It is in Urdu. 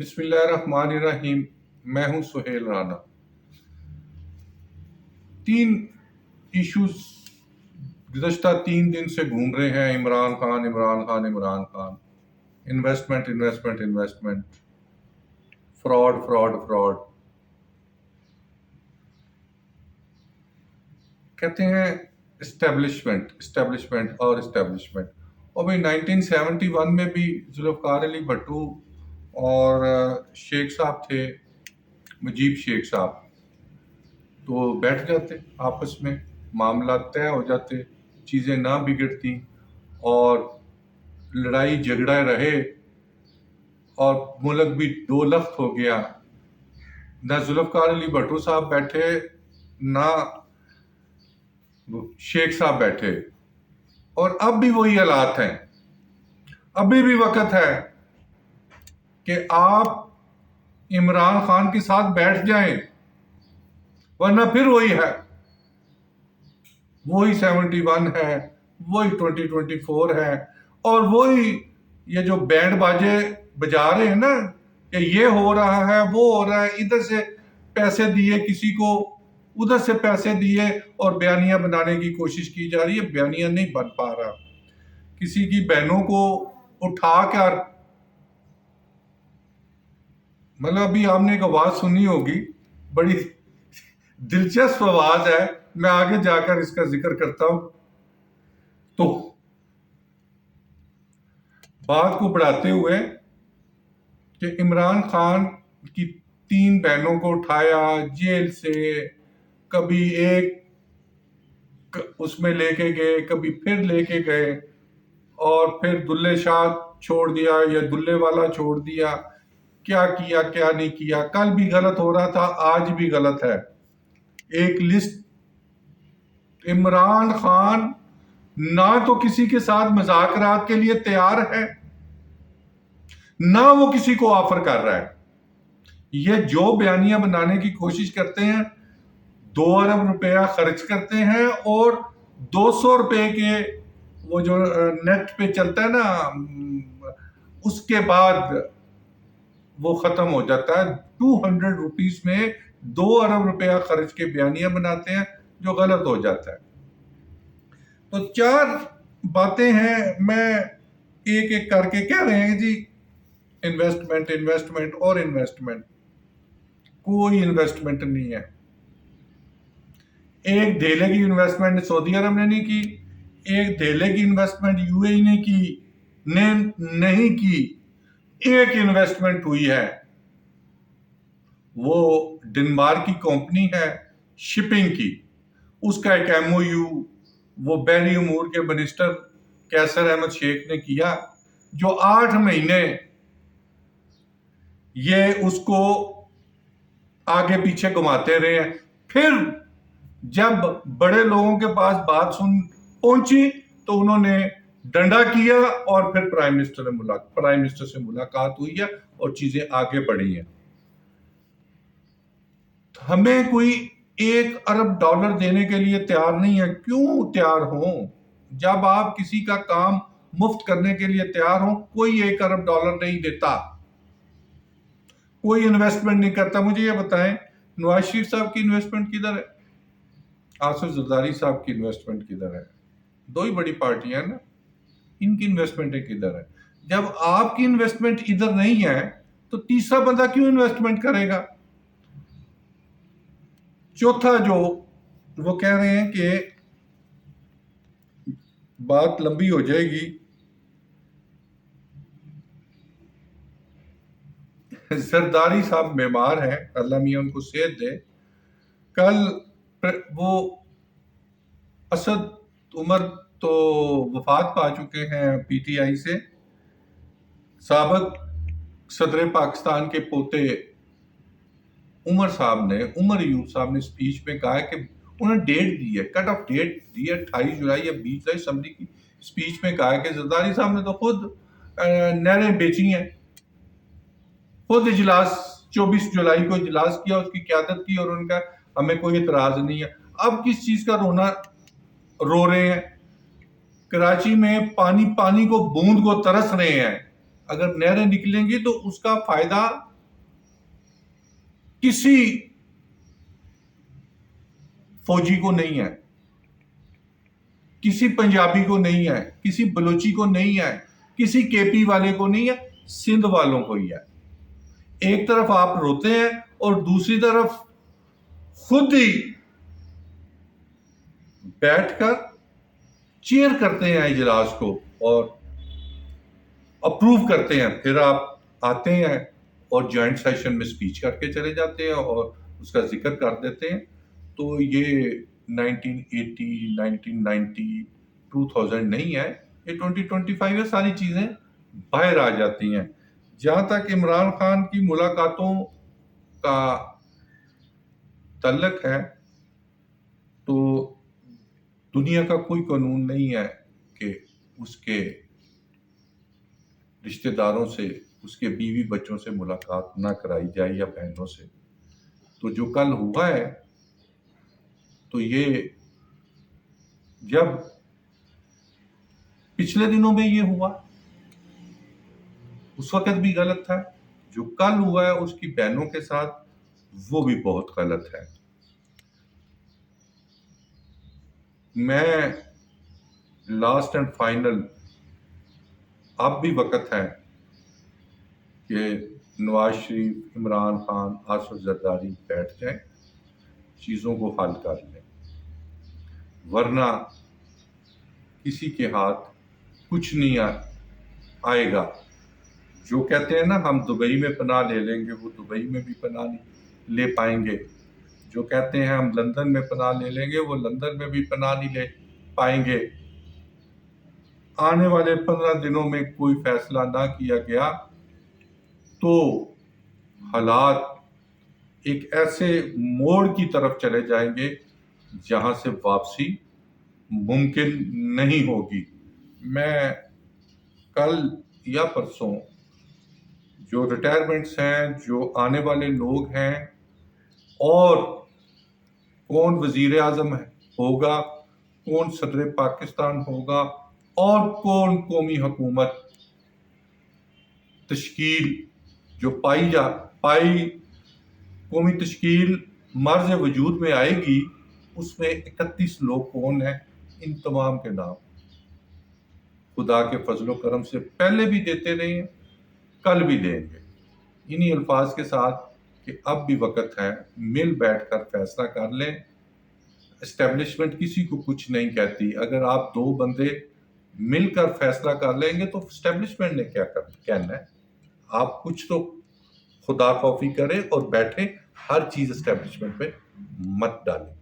بسم اللہ الرحمن الرحیم۔ میں ہوں سہیل رانا۔ 3 ایشوز گزشتہ 3 دن سے گھوم رہے ہیں، عمران خان، انویسٹمنٹ، فراڈ۔ کہتے ہیں اسٹیبلشمنٹ اور بھئی 1971 میں بھی ذوالفقار علی بھٹو اور شیخ صاحب تھے، مجیب شیخ صاحب، تو بیٹھ جاتے آپس میں، معاملات طے ہو جاتے، چیزیں نہ بگڑتی اور لڑائی جھگڑا رہے اور ملک بھی 2 لخت ہو گیا۔ نہ ذوالفقار علی بھٹو صاحب بیٹھے، نہ شیخ صاحب بیٹھے، اور اب بھی وہی حالات ہیں۔ ابھی بھی وقت ہے کہ آپ عمران خان کے ساتھ بیٹھ جائیں، ورنہ پھر وہی ہے، وہی 71 ہے، وہی 2024 ہے، اور وہی یہ جو بینڈ باجے بجا رہے ہیں نا کہ یہ ہو رہا ہے، وہ ہو رہا ہے، ادھر سے پیسے دیے کسی کو، ادھر سے پیسے دیے اور بیانیہ بنانے کی کوشش کی جا رہی ہے۔ بیانیہ نہیں بن پا رہا۔ کسی کی بہنوں کو اٹھا کر، مطلب ابھی آپ نے ایک آواز سنی ہوگی، بڑی دلچسپ آواز ہے، میں آگے جا کر اس کا ذکر کرتا ہوں۔ تو بات کو بڑھاتے ہوئے کہ عمران خان کی 3 بہنوں کو اٹھایا جیل سے، کبھی ایک اس میں لے کے گئے، کبھی پھر لے کے گئے، اور پھر دلے شاہ چھوڑ دیا یا دلے والا چھوڑ دیا، کیا کیا کیا نہیں کیا۔ کل بھی غلط ہو رہا تھا، آج بھی غلط ہے۔ ایک لسٹ، عمران خان نہ تو کسی کے ساتھ مذاکرات کے لیے تیار ہے، نہ وہ کسی کو آفر کر رہا ہے۔ یہ جو بیانیہ بنانے کی کوشش کرتے ہیں، 2 ارب روپیہ خرچ کرتے ہیں، اور 200 روپے کے وہ جو نیٹ پہ چلتا ہے نا، اس کے بعد وہ ختم ہو جاتا ہے۔ 200 روپیز میں 2 ارب روپیہ خرچ کے بیانیہ بناتے ہیں، جو غلط ہو جاتا ہے۔ تو 4 باتیں ہیں، میں ایک ایک کر کے کہہ رہے ہیں جی، انویسٹمنٹ۔ کوئی انویسٹمنٹ نہیں ہے۔ ایک دھیلے کی انویسٹمنٹ سعودی عرب نے نہیں کی، ایک دھیلے کی انویسٹمنٹ یو اے ای نے نہیں کی۔ ایک انویسٹمنٹ ہوئی ہے، وہ ڈنمارک کی کمپنی ہے شپنگ کی، اس کا ایک ایم او یو وہ بحری امور کے منسٹر قیصر احمد شیخ نے کیا، جو 8 مہینے یہ اس کو آگے پیچھے گھماتے رہے ہیں۔ پھر جب بڑے لوگوں کے پاس بات پہنچی تو انہوں نے ڈنڈا کیا، اور پھر پرائم منسٹر سے ملاقات ہوئی ہے اور چیزیں آگے بڑھی ہیں۔ ہمیں کوئی 1 ارب ڈالر دینے کے لیے تیار نہیں ہے۔ کیوں تیار ہوں؟ جب آپ کسی کا کام مفت کرنے کے لیے تیار ہوں، کوئی 1 ارب ڈالر نہیں دیتا، کوئی انویسٹمنٹ نہیں کرتا۔ مجھے یہ بتائیں، نواز شریف صاحب کی انویسٹمنٹ کدھر ہے؟ آصف زرداری صاحب کی انویسٹمنٹ کدھر ہے؟ 2 ہی بڑی پارٹیاں ہیں نا، ان کی انویسٹمنٹ کدھر ہے؟ جب آپ کی انویسٹمنٹ ادھر نہیں ہے تو تیسرا بندہ کیوں انویسٹمنٹ کرے گا؟ چوتھا جو وہ کہہ رہے ہیں کہ بات لمبی ہو جائے گی، زرداری صاحب بیمار ہیں، اللہ میاں ان کو صحت دے۔ کل وہ اسد عمر تو وفات پا چکے ہیں پی ٹی آئی سے، سابق صدر پاکستان کے پوتے عمر ایوب صاحب نے سپیچ میں کہا ہے کہ انہوں نے ڈیٹ دی ہے، کٹ آف ڈیٹ دی ہے 28 جولائی یا 20 جولائی، اسمبلی کی سپیچ میں کہا ہے کہ زرداری صاحب نے تو خود نہریں بیچی ہیں، خود اجلاس 24 جولائی کو اجلاس کیا، اس کی قیادت کی، اور ان کا ہمیں کوئی اعتراض نہیں ہے۔ اب کس چیز کا رو رہے ہیں؟ کراچی میں پانی کو بوند کو ترس رہے ہیں۔ اگر نہریں نکلیں گی تو اس کا فائدہ کسی فوجی کو نہیں ہے، کسی پنجابی کو نہیں ہے، کسی بلوچی کو نہیں ہے، کسی کے پی والے کو نہیں ہے، سندھ والوں کو ہی ہے۔ ایک طرف آپ روتے ہیں اور دوسری طرف خود ہی بیٹھ کر چیئر کرتے ہیں اجلاس کو اور اپروو کرتے ہیں، پھر آپ آتے ہیں اور جوائنٹ سیشن میں سپیچ کر کے چلے جاتے ہیں اور اس کا ذکر کر دیتے ہیں۔ تو یہ 1980، 1990، 2000 نہیں ہے، یہ 2025 ہے۔ ساری چیزیں باہر آ جاتی ہیں۔ جہاں تک عمران خان کی ملاقاتوں کا تعلق ہے تو دنیا کا کوئی قانون نہیں ہے کہ اس کے رشتہ داروں سے، اس کے بیوی بچوں سے ملاقات نہ کرائی جائے یا بہنوں سے۔ تو جو کل ہوا ہے تو یہ جب پچھلے دنوں میں یہ ہوا اس وقت بھی غلط تھا، جو کل ہوا ہے اس کی بہنوں کے ساتھ وہ بھی بہت غلط ہے۔ میں لاسٹ اینڈ فائنل اب بھی وقت ہے کہ نواز شریف، عمران خان، آصف زرداری بیٹھ جائیں، چیزوں کو حل کر لیں، ورنہ کسی کے ہاتھ کچھ نہیں آئے گا۔ جو کہتے ہیں نا ہم دبئی میں پناہ لے لیں گے، وہ دبئی میں بھی پناہ نہیں لے پائیں گے۔ جو کہتے ہیں ہم لندن میں پناہ لے لیں گے، وہ لندن میں بھی پناہ نہیں لے پائیں گے۔ آنے والے 15 دنوں میں کوئی فیصلہ نہ کیا گیا تو حالات ایک ایسے موڑ کی طرف چلے جائیں گے جہاں سے واپسی ممکن نہیں ہوگی۔ میں کل یا پرسوں جو ریٹائرمنٹس ہیں، جو آنے والے لوگ ہیں، اور کون وزیر اعظم ہوگا، کون صدر پاکستان ہوگا اور کون قومی حکومت تشکیل جو پائی قومی تشکیل مرز وجود میں آئے گی، اس میں 31 لوگ کون ہیں، ان تمام کے نام خدا کے فضل و کرم سے پہلے بھی دیتے رہے ہیں، کل بھی دیں گے، انہی الفاظ کے ساتھ کہ اب بھی وقت ہے، مل بیٹھ کر فیصلہ کر لیں۔ اسٹیبلشمنٹ کسی کو کچھ نہیں کہتی۔ اگر آپ دو بندے مل کر فیصلہ کر لیں گے تو اسٹیبلشمنٹ نے کیا کہنا ہے؟ آپ کچھ تو خدا خوفی کریں اور بیٹھیں، ہر چیز اسٹیبلشمنٹ پہ مت ڈالیں۔